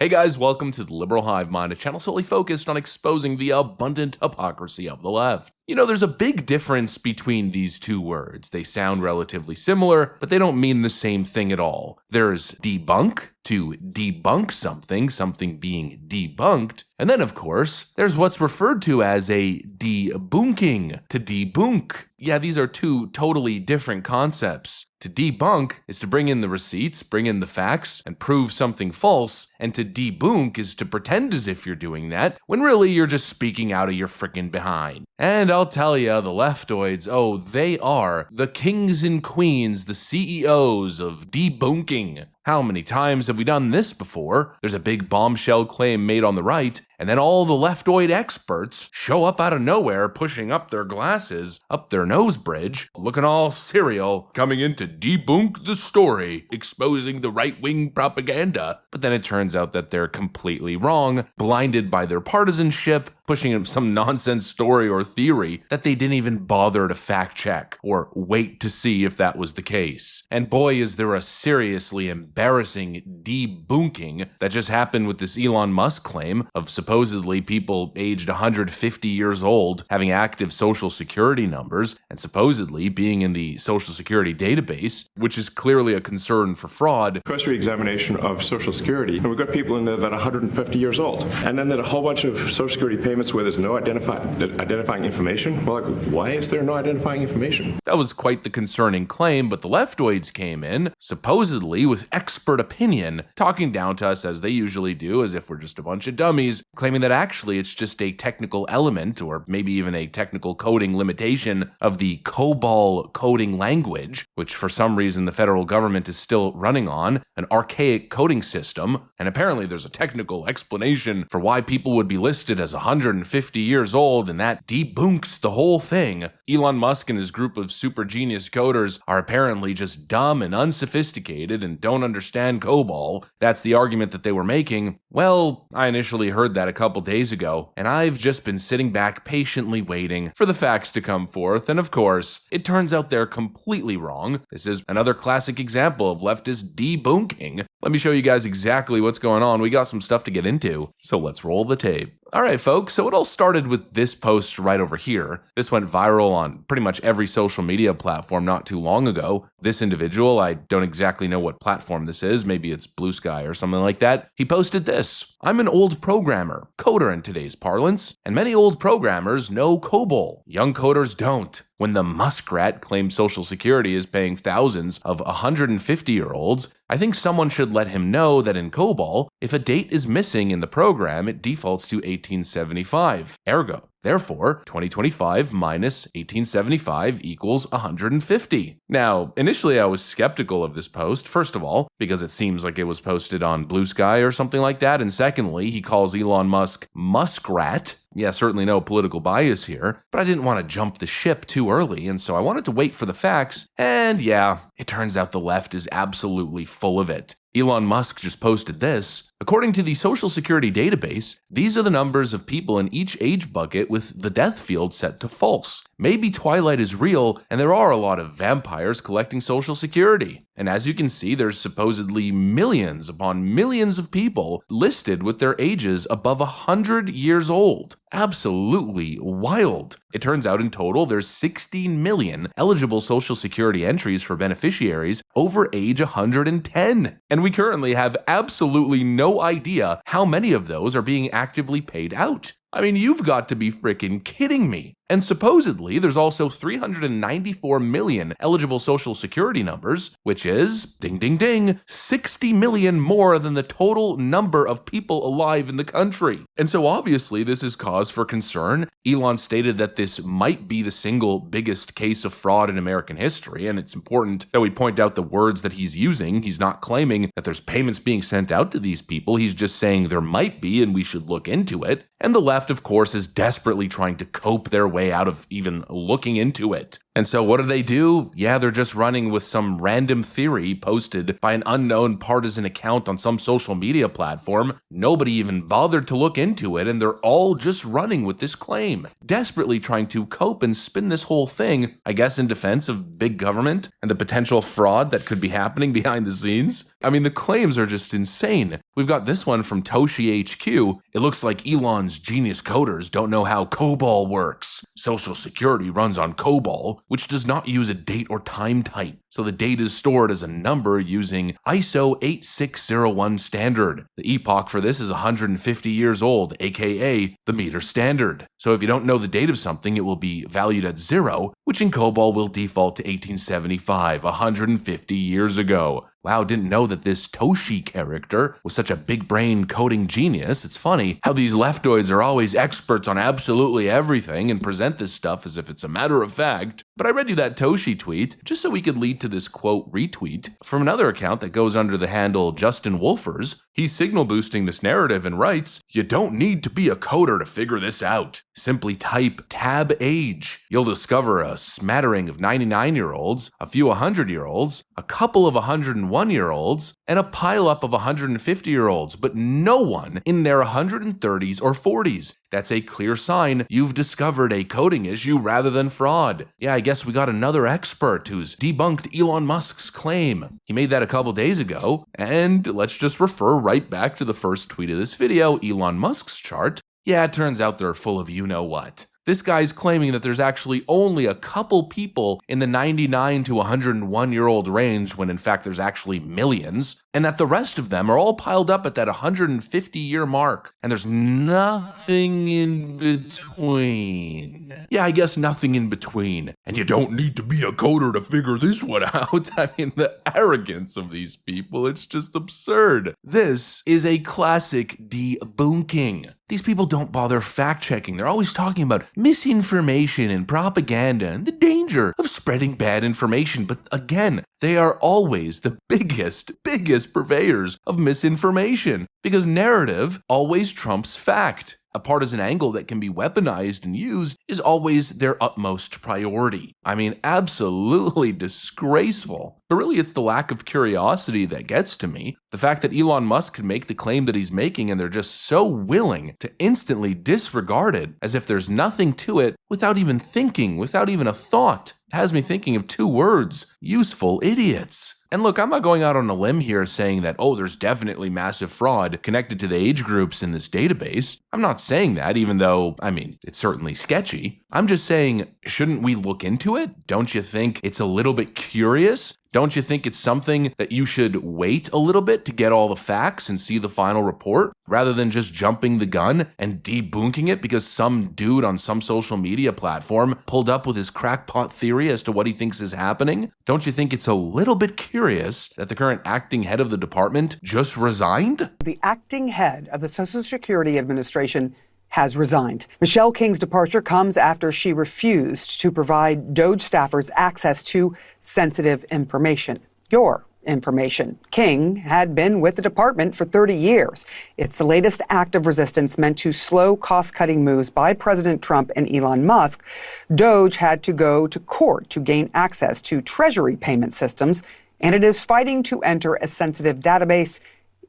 Hey guys, welcome to the Liberal Hive Mind, a channel solely focused on exposing the abundant hypocrisy of the left. You know, there's a big difference between these two words. They sound relatively similar, but they don't mean the same thing at all. There's debunk, to debunk something, something being debunked. And then, of course, there's what's referred to as a debunking, to debunk. Yeah, these are two totally different concepts. To debunk is to bring in the receipts, bring in the facts, and prove something false, and to debunk is to pretend as if you're doing that, when really you're just speaking out of your frickin' behind. And I'll tell ya, the leftoids, oh, they are the kings and queens, the CEOs of debunking. How many times have we done this before? There's a big bombshell claim made on the right, and then all the leftoid experts show up out of nowhere, pushing up their glasses, up their nose bridge, looking all serial, coming in to debunk the story, exposing the right-wing propaganda. But then it turns out that they're completely wrong, blinded by their partisanship, pushing some nonsense story or theory that they didn't even bother to fact check or wait to see if that was the case. And boy, is there a seriously embarrassing debunking that just happened with this Elon Musk claim of supposedly people aged 150 years old having active social security numbers and supposedly being in the social security database, which is clearly a concern for fraud. Cursory examination of social security, and we've got people in there that are 150 years old, and then there's a whole bunch of social security payments where there's no identifying information. Well, why is there no identifying information? That was quite the concerning claim, but the leftoids came in, supposedly with expert opinion, talking down to us as they usually do, as if we're just a bunch of dummies, claiming that actually it's just a technical element, or maybe even a technical coding limitation of the COBOL coding language, which for some reason the federal government is still running on, an archaic coding system, and apparently there's a technical explanation for why people would be listed as 150 years old, and that debunks the whole thing. Elon Musk and his group of super genius coders are apparently just dumb and unsophisticated and don't understand COBOL. That's the argument that they were making. Well, I initially heard that a couple days ago, and I've just been sitting back patiently waiting for the facts to come forth, and of course, it turns out they're completely wrong. This is another classic example of leftist debunking. Let me show you guys exactly what's going on. We got some stuff to get into, so let's roll the tape. Alright folks, so it all started with this post right over here. This went viral on pretty much every social media platform not too long ago. This individual, I don't exactly know what platform this is, maybe it's Blue Sky or something like that. He posted this: "I'm an old programmer, coder in today's parlance, and many old programmers know COBOL. Young coders don't. When the muskrat claims Social Security is paying thousands of 150-year-olds, I think someone should let him know that in COBOL, if a date is missing in the program, it defaults to 1875. Ergo, therefore, 2025 minus 1875 equals 150. Now, initially I was skeptical of this post, first of all, because it seems like it was posted on Blue Sky or something like that, and secondly, he calls Elon Musk Muskrat. Yeah, certainly no political bias here, but I didn't want to jump the ship too early, and so I wanted to wait for the facts, and yeah, it turns out the left is absolutely full of it. Elon Musk just posted this: "According to the Social Security database, these are the numbers of people in each age bucket with the death field set to false. Maybe Twilight is real, and there are a lot of vampires collecting Social Security. And as you can see, there's supposedly millions upon millions of people listed with their ages above 100 years old. Absolutely wild. It turns out in total, there's 16 million eligible Social Security entries for beneficiaries over age 110. And we currently have absolutely no idea how many of those are being actively paid out. I mean, you've got to be freaking kidding me. And supposedly, there's also 394 million eligible Social Security numbers, which is, ding ding ding, 60 million more than the total number of people alive in the country. And so obviously this is cause for concern. Elon stated that this might be the single biggest case of fraud in American history, and it's important that we point out the words that he's using. He's not claiming that there's payments being sent out to these people. He's just saying there might be and we should look into it. And the left, of course, is desperately trying to cope their way out of even looking into it. And so what do? Yeah, they're just running with some random theory posted by an unknown partisan account on some social media platform. Nobody even bothered to look into it, and they're all just running with this claim, desperately trying to cope and spin this whole thing, I guess in defense of big government and the potential fraud that could be happening behind the scenes. I mean, the claims are just insane. We've got this one from Toshi HQ. It looks like Elon's genius coders don't know how COBOL works. Social Security runs on COBOL, which does not use a date or time type. So the date is stored as a number using ISO 8601 standard. The epoch for this is 150 years old, aka the meter standard. So if you don't know the date of something, it will be valued at 0, which in COBOL will default to 1875, 150 years ago. Wow, didn't know that this Toshi character was such a big brain coding genius. It's funny how these leftoids are always experts on absolutely everything and present this stuff as if it's a matter of fact. But I read you that Toshi tweet just so we could lead to this quote retweet from another account that goes under the handle Justin Wolfers. He's signal boosting this narrative and writes, "You don't need to be a coder to figure this out. Simply type tab age. You'll discover a smattering of 99-year-olds, a few 100-year-olds, a couple of 101-year-olds, and a pileup of 150-year-olds, but no one in their 130s or 40s. That's a clear sign you've discovered a coding issue rather than fraud." Yeah, I guess we got another expert who's debunked Elon Musk's claim. He made that a couple days ago, and let's just refer right back to the first tweet of this video, Elon Musk's chart. Yeah, it turns out they're full of you-know-what. This guy's claiming that there's actually only a couple people in the 99 to 101-year-old range when in fact there's actually millions, and that the rest of them are all piled up at that 150-year mark, and there's nothing in between. Yeah, I guess nothing in between. And you don't need to be a coder to figure this one out. I mean, the arrogance of these people, it's just absurd. This is a classic debunking. These people don't bother fact-checking. They're always talking about misinformation and propaganda and the danger of spreading bad information. But again, they are always the biggest purveyors of misinformation because narrative always trumps fact. A partisan angle that can be weaponized and used is always their utmost priority. I mean, absolutely disgraceful. But really, it's the lack of curiosity that gets to me. The fact that Elon Musk can make the claim that he's making and they're just so willing to instantly disregard it as if there's nothing to it without even thinking, without even a thought. It has me thinking of two words: useful idiots. And look, I'm not going out on a limb here saying that, oh, there's definitely massive fraud connected to the age groups in this database. I'm not saying that, even though, I mean, it's certainly sketchy. I'm just saying, shouldn't we look into it? Don't you think it's a little bit curious? Don't you think it's something that you should wait a little bit to get all the facts and see the final report, rather than just jumping the gun and debunking it because some dude on some social media platform pulled up with his crackpot theory as to what he thinks is happening? Don't you think it's a little bit curious that the current acting head of the department just resigned? The acting head of the Social Security Administration has resigned. Michelle King's departure comes after she refused to provide DOJ staffers access to sensitive information. Your information. King had been with the department for 30 years. It's the latest act of resistance meant to slow cost-cutting moves by President Trump and Elon Musk. DOJ had to go to court to gain access to Treasury payment systems, and it is fighting to enter a sensitive database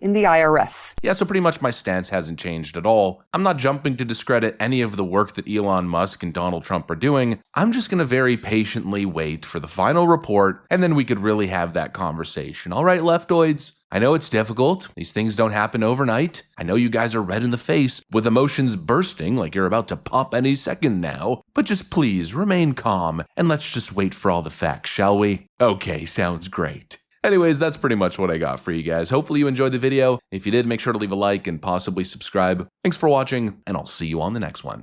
in the IRS. Yeah, so pretty much my stance hasn't changed at all. I'm not jumping to discredit any of the work that Elon Musk and Donald Trump are doing. I'm just going to very patiently wait for the final report, and then we could really have that conversation. All right, leftoids? I know it's difficult. These things don't happen overnight. I know you guys are red in the face with emotions bursting like you're about to pop any second now. But just please remain calm and let's just wait for all the facts, shall we? Okay, sounds great. Anyways, that's pretty much what I got for you guys. Hopefully you enjoyed the video. If you did, make sure to leave a like and possibly subscribe. Thanks for watching, and I'll see you on the next one.